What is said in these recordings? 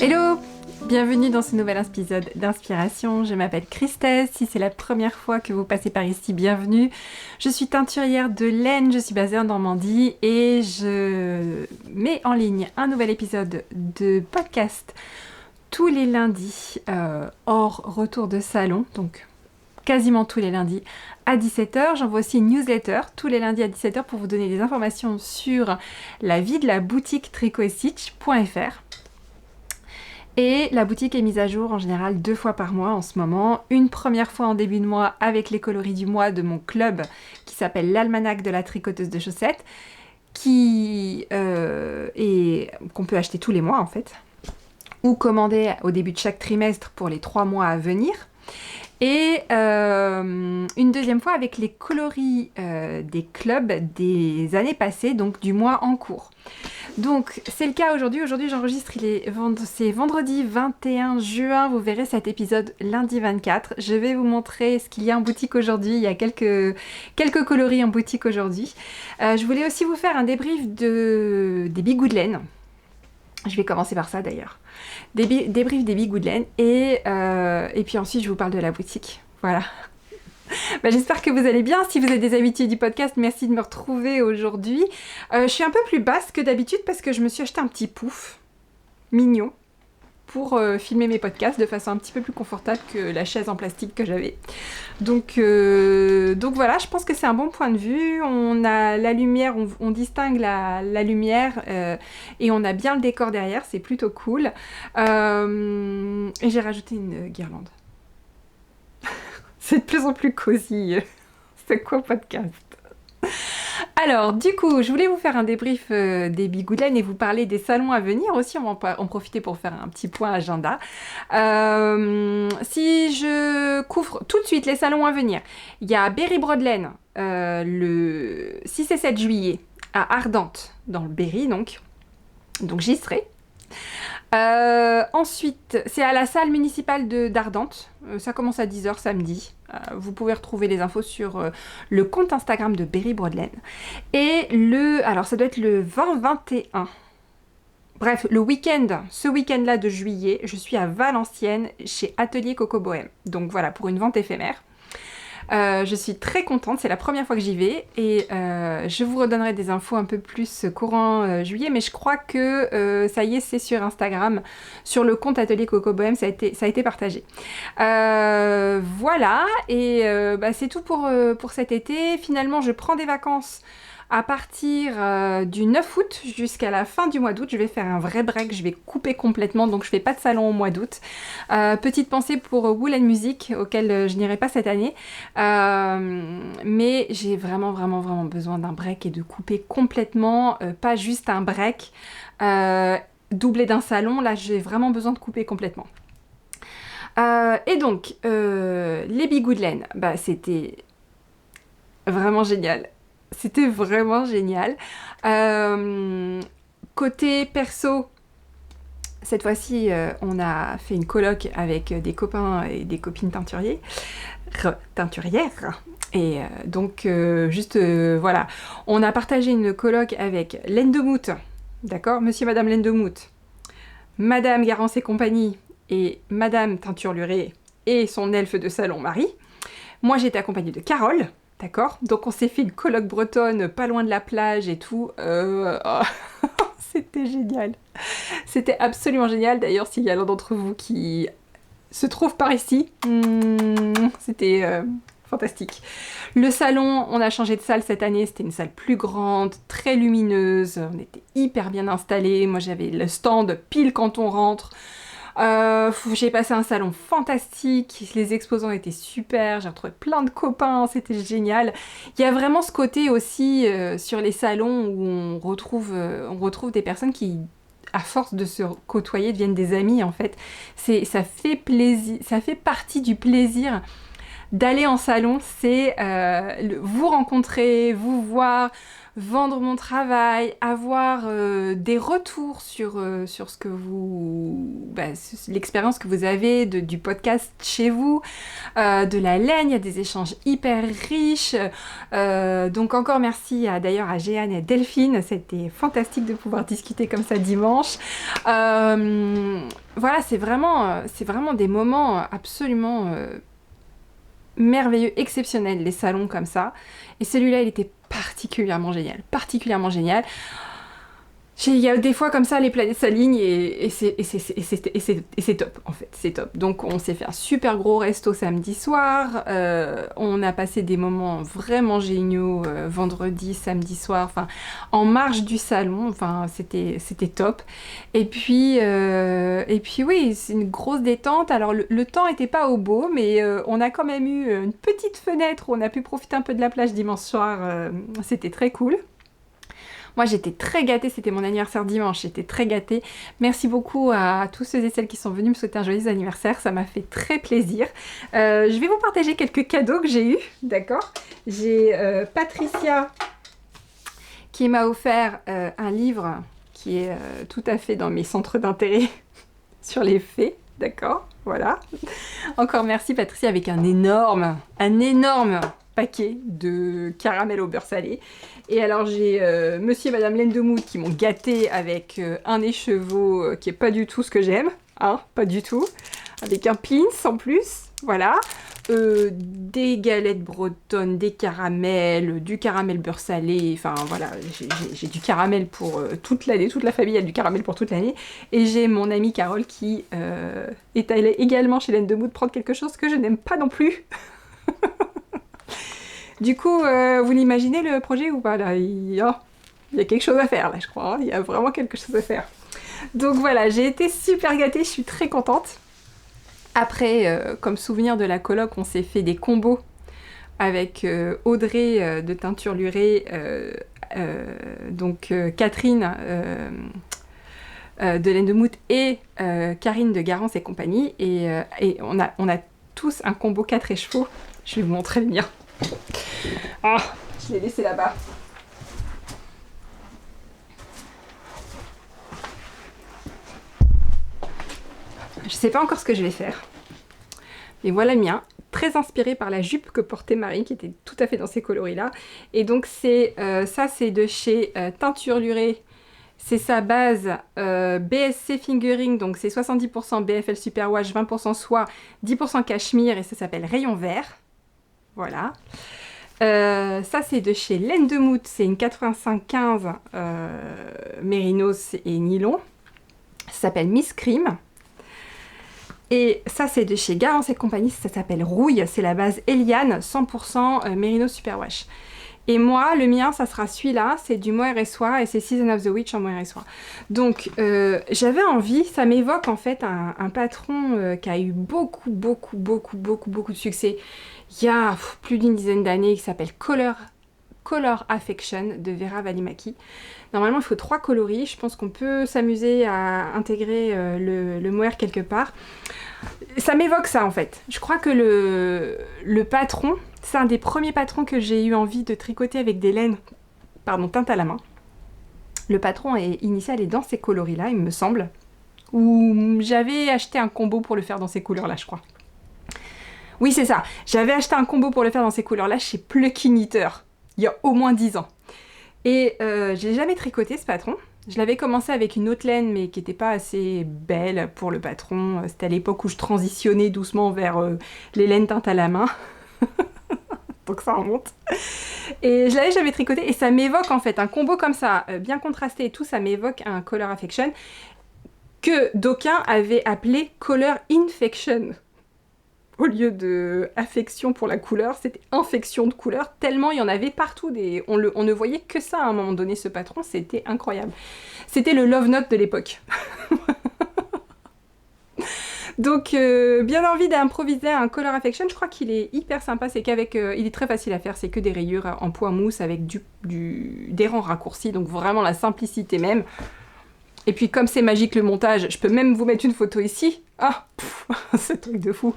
Hello! Bienvenue dans ce nouvel épisode d'Inspiration. Je m'appelle Christelle. Si c'est la première fois que vous passez par ici, bienvenue. Je suis teinturière de laine, je suis basée en Normandie et je mets en ligne un nouvel épisode de podcast tous les lundis hors retour de salon, donc quasiment tous les lundis à 17h. J'envoie aussi une newsletter tous les lundis à 17h pour vous donner des informations sur la vie de la boutique tricotstitch.fr. Et la boutique est mise à jour en général 2 fois par mois en ce moment. Une première fois en début de mois avec les coloris du mois de mon club qui s'appelle l'Almanach de la tricoteuse de chaussettes, qu'on peut acheter tous les mois en fait, ou commander au début de chaque trimestre pour les 3 mois à venir. Et une deuxième fois avec les coloris des clubs des années passées, donc du mois en cours. Donc c'est le cas aujourd'hui. Aujourd'hui j'enregistre, c'est vendredi 21 juin. Vous verrez cet épisode lundi 24. Je vais vous montrer ce qu'il y a en boutique aujourd'hui. Il y a quelques coloris en boutique aujourd'hui. Je voulais aussi vous faire un débrief des bigoux de laine. Je vais commencer par ça d'ailleurs. Débrief des bigoux de laine et puis ensuite je vous parle de la boutique. Voilà. J'espère que vous allez bien. Si vous êtes des habitués du podcast, merci de me retrouver aujourd'hui. Je suis un peu plus basse que d'habitude parce que je me suis acheté un petit pouf mignon pour filmer mes podcasts de façon un petit peu plus confortable que la chaise en plastique que j'avais. Donc voilà, je pense que c'est un bon point de vue. On a la lumière, on distingue la lumière et on a bien le décor derrière, c'est plutôt cool. Et j'ai rajouté une guirlande. C'est de plus en plus cosy, c'est quoi podcast? Alors, du coup, je voulais vous faire un débrief des bigoux de laine et vous parler des salons à venir aussi. On va en profiter pour faire un petit point agenda. Si je couvre tout de suite les salons à venir, il y a Berry Broadlaine le 6 et 7 juillet à Ardentes, dans le Berry donc j'y serai. Ensuite, c'est à la salle municipale d'Ardentes. Ça commence à 10h samedi. Vous pouvez retrouver les infos sur le compte Instagram de Berry Broadlaine. Et alors ça doit être le 20-21. Bref, ce week-end-là de juillet, je suis à Valenciennes chez Atelier Coco Bohème. Donc voilà, pour une vente éphémère. Je suis très contente, c'est la première fois que j'y vais et je vous redonnerai des infos un peu plus courant juillet, mais je crois que ça y est, c'est sur Instagram, sur le compte Atelier Coco Bohème, ça a été partagé. Voilà, et c'est tout pour cet été. Finalement, je prends des vacances à partir du 9 août jusqu'à la fin du mois d'août. Je vais faire un vrai break, je vais couper complètement, donc je fais pas de salon au mois d'août. Petite pensée pour Wool & Music, auquel je n'irai pas cette année. Mais j'ai vraiment besoin d'un break et de couper complètement, pas juste un break doublé d'un salon. Là, j'ai vraiment besoin de couper complètement. Et donc, les bigoux de laine, c'était vraiment génial. C'était vraiment génial. Côté perso, cette fois-ci, on a fait une coloc avec des copains et des copines teinturières. Et voilà, on a partagé une coloc avec Laine de Mout, d'accord, monsieur et madame Laine de Mout, madame Garance et compagnie et madame Teinture Lurée et son elfe de salon Marie. Moi, j'étais accompagnée de Carole. D'accord? Donc on s'est fait une coloc bretonne pas loin de la plage et tout. C'était génial. C'était absolument génial. D'ailleurs, s'il y a l'un d'entre vous qui se trouve par ici, c'était fantastique. Le salon, on a changé de salle cette année. C'était une salle plus grande, très lumineuse. On était hyper bien installés. Moi, j'avais le stand pile quand on rentre. J'ai passé un salon fantastique, les exposants étaient super, j'ai retrouvé plein de copains, c'était génial. Il y a vraiment ce côté aussi sur les salons où on retrouve des personnes qui, à force de se côtoyer, deviennent des amis en fait. Ça fait plaisir, ça fait partie du plaisir d'aller en salon, c'est vous rencontrer, vous voir, vendre mon travail, avoir des retours sur ce que l'expérience que vous avez du podcast chez vous, de la laine, il y a des échanges hyper riches. Donc encore merci d'ailleurs à Jeanne et à Delphine, c'était fantastique de pouvoir discuter comme ça dimanche. Voilà, c'est vraiment des moments absolument merveilleux, exceptionnels, les salons comme ça. Et celui-là, il était particulièrement génial, particulièrement génial. Il y a des fois comme ça, les planètes s'alignent et c'est top, en fait, c'est top. Donc on s'est fait un super gros resto samedi soir, on a passé des moments vraiment géniaux vendredi, samedi soir, enfin en marge du salon, enfin c'était top. Et puis oui, c'est une grosse détente. Alors le temps était pas au beau, mais on a quand même eu une petite fenêtre où on a pu profiter un peu de la plage dimanche soir, c'était très cool. Moi, j'étais très gâtée, c'était mon anniversaire dimanche, j'étais très gâtée. Merci beaucoup à tous ceux et celles qui sont venus me souhaiter un joyeux anniversaire, ça m'a fait très plaisir. Je vais vous partager quelques cadeaux que j'ai eus, d'accord? J'ai Patricia qui m'a offert un livre qui est tout à fait dans mes centres d'intérêt sur les fées, d'accord? Voilà. Encore merci Patricia avec un énorme paquet de caramel au beurre salé. Et alors j'ai monsieur et madame Lendemout qui m'ont gâté avec un écheveau qui est pas du tout ce que j'aime, hein, pas du tout, avec un pins en plus, voilà. Des galettes bretonnes, des caramels, du caramel beurre salé, enfin voilà, j'ai du caramel pour toute l'année, toute la famille a du caramel pour toute l'année. Et j'ai mon amie Carole qui est allée également chez Lendemout prendre quelque chose que je n'aime pas non plus. Du coup, vous l'imaginez le projet ou pas là, il y a quelque chose à faire là, je crois. Hein, il y a vraiment quelque chose à faire. Donc voilà, j'ai été super gâtée, je suis très contente. Après, comme souvenir de la coloc, on s'est fait des combos avec Audrey de Teinture Lurée, donc Catherine de Lendemout et Karine de Garance et compagnie. Et on a tous un combo 4 écheveaux. Je vais vous montrer le mien. Ah, je l'ai laissé là-bas. Je sais pas encore ce que je vais faire. Mais voilà le mien. Très inspiré par la jupe que portait Marie, qui était tout à fait dans ces coloris-là. Et donc ça, c'est de chez Teinture Lurée. C'est sa base BSC Fingering, donc c'est 70% BFL Superwash, 20% soie, 10% cachemire, et ça s'appelle Rayon Vert. Voilà. Ça c'est de chez Lendemout, c'est une 85-15 mérinos et nylon. Ça s'appelle Miss Cream. Et ça c'est de chez Garance et compagnie, ça s'appelle Rouille, c'est la base Eliane, 100% mérinos superwash. Et moi, le mien, ça sera celui-là, c'est du mohair et soie, et c'est Season of the Witch en mohair et soie. Donc, j'avais envie, ça m'évoque en fait un patron qui a eu beaucoup de succès il y a plus d'une dizaine d'années, qui s'appelle Color Affection de Vera Valimaki. Normalement, il faut 3 coloris, je pense qu'on peut s'amuser à intégrer le mohair quelque part. Ça m'évoque ça en fait. Je crois que le patron, c'est un des premiers patrons que j'ai eu envie de tricoter avec des laines, teintes à la main. Le patron initial est dans ces coloris-là, il me semble. Ou j'avais acheté un combo pour le faire dans ces couleurs-là, je crois. Oui, c'est ça. J'avais acheté un combo pour le faire dans ces couleurs-là chez Plucky Knitter, il y a au moins 10 ans. Et j'ai jamais tricoté ce patron. Je l'avais commencé avec une autre laine, mais qui n'était pas assez belle pour le patron. C'était à l'époque où je transitionnais doucement vers les laines teintes à la main. Donc ça remonte. Et je l'avais jamais tricoté. Et ça m'évoque en fait un combo comme ça, bien contrasté et tout, ça m'évoque un Color Affection que d'aucuns avaient appelé Color Infection. Au lieu de affection pour la couleur, c'était infection de couleur, tellement il y en avait partout. On ne voyait que ça à un moment donné, ce patron, c'était incroyable. C'était le Love Note de l'époque. Donc, bien envie d'improviser un Color Affection, je crois qu'il est hyper sympa, c'est qu'avec, il est très facile à faire, c'est que des rayures en poids mousse avec des rangs raccourcis, donc vraiment la simplicité même. Et puis comme c'est magique le montage, je peux même vous mettre une photo ici. Ah, ce truc de fou.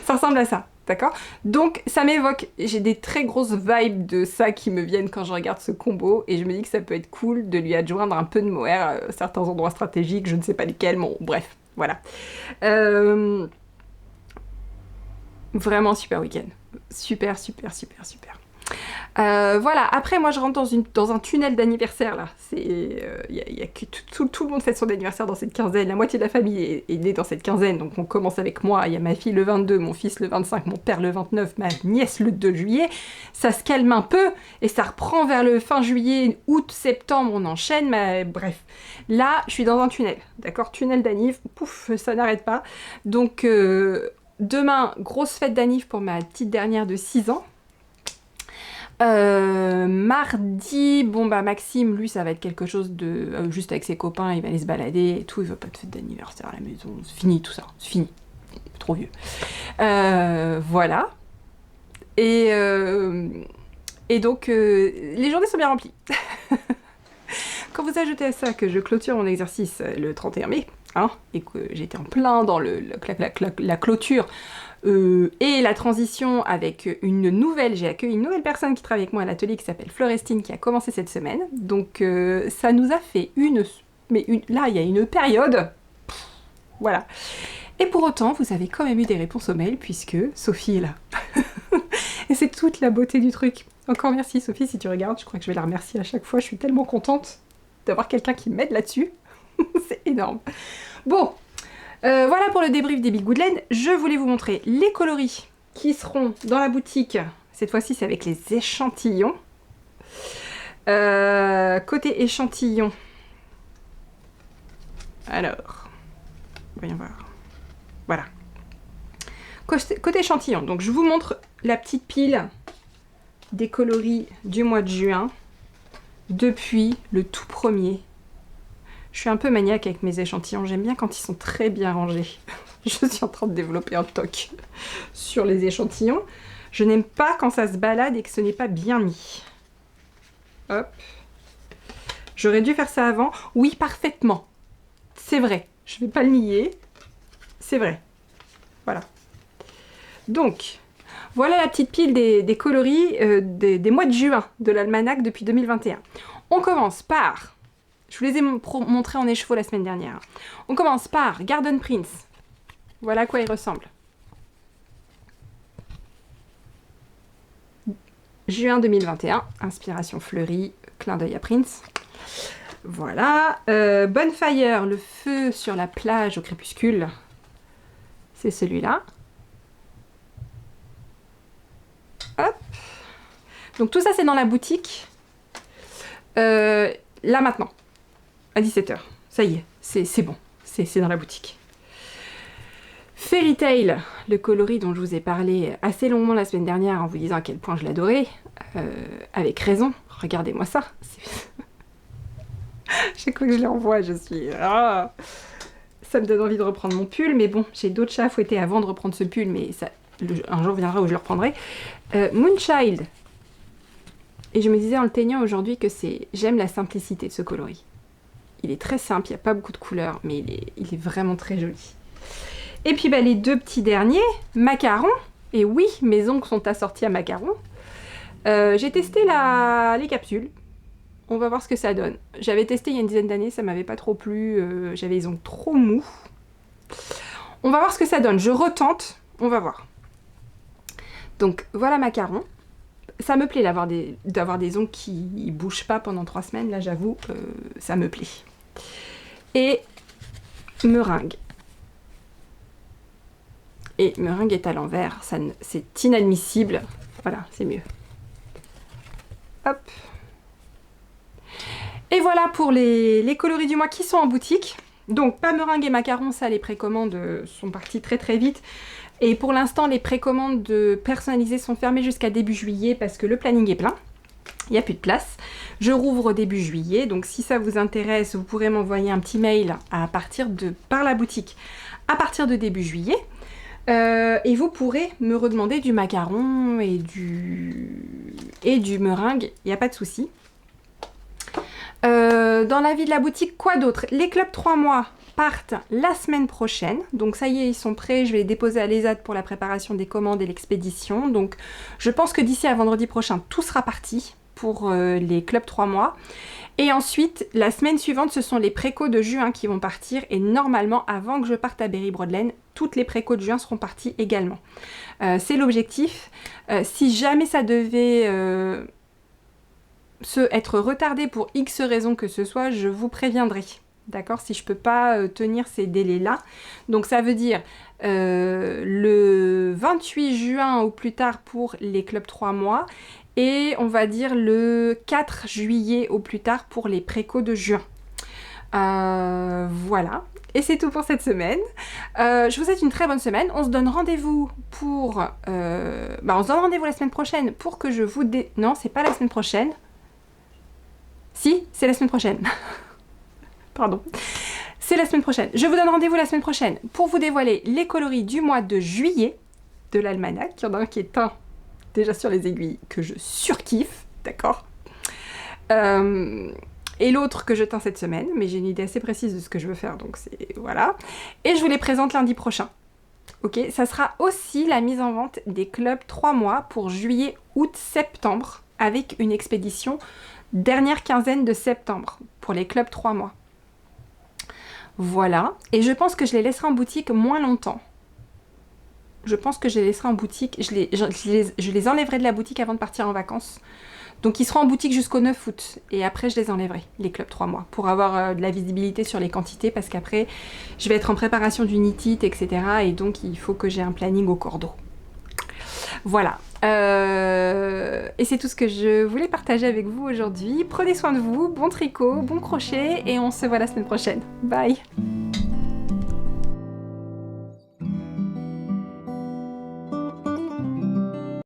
Ça ressemble à ça, d'accord? Donc ça m'évoque, j'ai des très grosses vibes de ça qui me viennent quand je regarde ce combo, et je me dis que ça peut être cool de lui adjoindre un peu de mohair à certains endroits stratégiques, je ne sais pas lesquels, bon bref, voilà. Vraiment super week-end. Super, super, super, super. Voilà, après moi je rentre dans un tunnel d'anniversaire là. Y a que tout le monde fête son anniversaire dans cette quinzaine. La moitié de la famille est née dans cette quinzaine, donc on commence avec moi. Il y a ma fille le 22, mon fils le 25, mon père le 29, ma nièce le 2 juillet. Ça se calme un peu et ça reprend vers le fin juillet, août, septembre, on enchaîne. Mais bref, là je suis dans un tunnel, d'accord? Tunnel d'anniv, pouf, ça n'arrête pas. Donc demain, grosse fête d'anniv pour ma petite dernière de 6 ans. Mardi, bon bah Maxime, lui ça va être quelque chose de juste avec ses copains, il va aller se balader et tout, il veut pas de fête d'anniversaire à la maison, c'est fini tout ça, c'est fini, trop vieux. Voilà. Et donc les journées sont bien remplies. Quand vous ajoutez à ça que je clôture mon exercice le 31 mai, hein, et que j'étais en plein dans la clôture et la transition avec j'ai accueilli une nouvelle personne qui travaille avec moi à l'atelier qui s'appelle Florestine qui a commencé cette semaine. Donc ça nous a fait là il y a une période, voilà. Et pour autant, vous avez quand même eu des réponses aux mails puisque Sophie est là. Et c'est toute la beauté du truc. Encore merci Sophie si tu regardes, je crois que je vais la remercier à chaque fois, je suis tellement contente d'avoir quelqu'un qui m'aide là-dessus. C'est énorme. Bon, voilà pour le débrief des Bigoudelaine. Je voulais vous montrer les coloris qui seront dans la boutique. Cette fois-ci, c'est avec les échantillons. Côté échantillon. Alors, voyons voir. Voilà. Côté échantillon, donc je vous montre la petite pile des coloris du mois de juin depuis le tout premier. Je suis un peu maniaque avec mes échantillons, j'aime bien quand ils sont très bien rangés. Je suis en train de développer un toc sur les échantillons. Je n'aime pas quand ça se balade et que ce n'est pas bien mis. Hop. J'aurais dû faire ça avant. Oui, parfaitement. C'est vrai. Je ne vais pas le nier. C'est vrai. Voilà. Donc, voilà la petite pile des coloris des mois de juin de l'almanach depuis 2021. On commence par... Je vous les ai montrés en écheveau la semaine dernière. On commence par Garden Prince. Voilà à quoi il ressemble. Juin 2021, inspiration fleurie, clin d'œil à Prince. Voilà. Bonfire, le feu sur la plage au crépuscule. C'est celui-là. Hop. Donc tout ça c'est dans la boutique. Là maintenant. À 17h. Ça y est, c'est bon. C'est dans la boutique. Fairy Tail, le coloris dont je vous ai parlé assez longuement la semaine dernière en vous disant à quel point je l'adorais. Avec raison. Regardez-moi ça. Chaque fois que je les revois, je suis... Ah, ça me donne envie de reprendre mon pull. Mais bon, j'ai d'autres chats à fouetter avant de reprendre ce pull. Mais ça, un jour viendra où je le reprendrai. Moonchild. Et je me disais en le teignant aujourd'hui que j'aime la simplicité de ce coloris. Il est très simple, il n'y a pas beaucoup de couleurs, mais il est vraiment très joli. Et puis bah, les deux petits derniers, macarons. Et oui, mes ongles sont assortis à macarons. J'ai testé les capsules. On va voir ce que ça donne. J'avais testé il y a une dizaine d'années, ça m'avait pas trop plu. J'avais les ongles trop mous. On va voir ce que ça donne. Je retente, on va voir. Donc voilà macarons. Ça me plaît d'avoir des ongles qui ne bougent pas pendant 3 semaines. Là, j'avoue, ça me plaît. Et meringue. Et meringue est à l'envers. C'est inadmissible. Voilà, c'est mieux. Hop. Et voilà pour les coloris du mois qui sont en boutique. Donc, pas meringue et macarons, ça, les précommandes sont parties très très vite. Et pour l'instant, les précommandes personnalisées sont fermées jusqu'à début juillet parce que le planning est plein. Il n'y a plus de place. Je rouvre début juillet, donc si ça vous intéresse, vous pourrez m'envoyer un petit mail par la boutique à partir de début juillet. Et vous pourrez me redemander du macaron et du meringue, il n'y a pas de souci. Dans la vie de la boutique, quoi d'autre? Les clubs 3 mois partent la semaine prochaine. Donc ça y est, ils sont prêts. Je vais les déposer à l'ESAD pour la préparation des commandes et l'expédition. Donc je pense que d'ici à vendredi prochain, tout sera parti pour les clubs 3 mois. Et ensuite, la semaine suivante, ce sont les précos de juin qui vont partir. Et normalement, avant que je parte à Berry-Broadlen, toutes les précos de juin seront parties également. C'est l'objectif. Si jamais ça devait être retardé pour X raisons que ce soit, je vous préviendrai. D'accord? Si je peux pas tenir ces délais-là. Donc ça veut dire le 28 juin au plus tard pour les clubs 3 mois et on va dire le 4 juillet au plus tard pour les précos de juin. Voilà. Et c'est tout pour cette semaine. Je vous souhaite une très bonne semaine. On se donne rendez-vous pour... on se donne rendez-vous la semaine prochaine pour que je vous... Non, c'est pas la semaine prochaine. Si, c'est la semaine prochaine. Pardon. C'est la semaine prochaine. Je vous donne rendez-vous la semaine prochaine pour vous dévoiler les coloris du mois de juillet de l'almanach. Il y en a un qui est teint déjà sur les aiguilles que je surkiffe, d'accord. Et l'autre que je teins cette semaine, mais j'ai une idée assez précise de ce que je veux faire, donc c'est... voilà. Et je vous les présente lundi prochain. Ok, ça sera aussi la mise en vente des clubs 3 mois pour juillet, août, septembre, avec une expédition dernière quinzaine de septembre pour les clubs 3 mois. Voilà, et je pense que je les laisserai en boutique moins longtemps. Je pense que je les laisserai en boutique, je les enlèverai de la boutique avant de partir en vacances. Donc ils seront en boutique jusqu'au 9 août, et après je les enlèverai, les clubs 3 mois, pour avoir de la visibilité sur les quantités, parce qu'après je vais être en préparation du knit-it, etc. Et donc il faut que j'ai un planning au cordeau. Voilà. Et c'est tout ce que je voulais partager avec vous aujourd'hui. Prenez soin de vous, bon tricot, bon crochet, et on se voit la semaine prochaine. Bye!